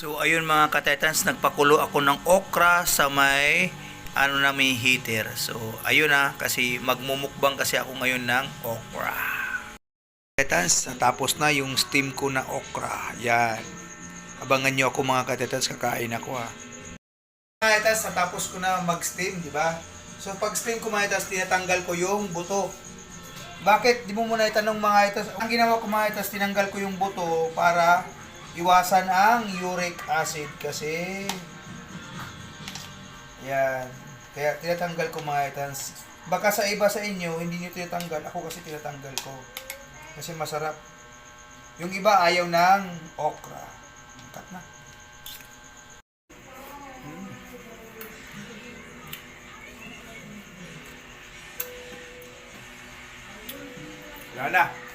So ayun mga katetans, nagpakulo ako ng okra sa may may heater. So ayun na, kasi magmumukbang kasi ako ngayon ng okra. Katetans, natapos na yung steam ko na okra. Yan. Abangan nyo ako mga katetans, kakain ako ha. Mga katetans, natapos ko na mag-steam, di ba? So pag steam ko mga katetans, tinatanggal ko yung buto. Bakit? Di mo muna itanong mga katetans. Ang ginawa ko mga katetans, tinanggal ko yung buto para iwasan ang uric acid kasi yan, kaya tinatanggal ko mga itans. Baka sa iba sa inyo hindi niyo tinatanggal, ako kasi tinatanggal ko kasi masarap. Yung iba ayaw ng okra. Cut na. Wala na.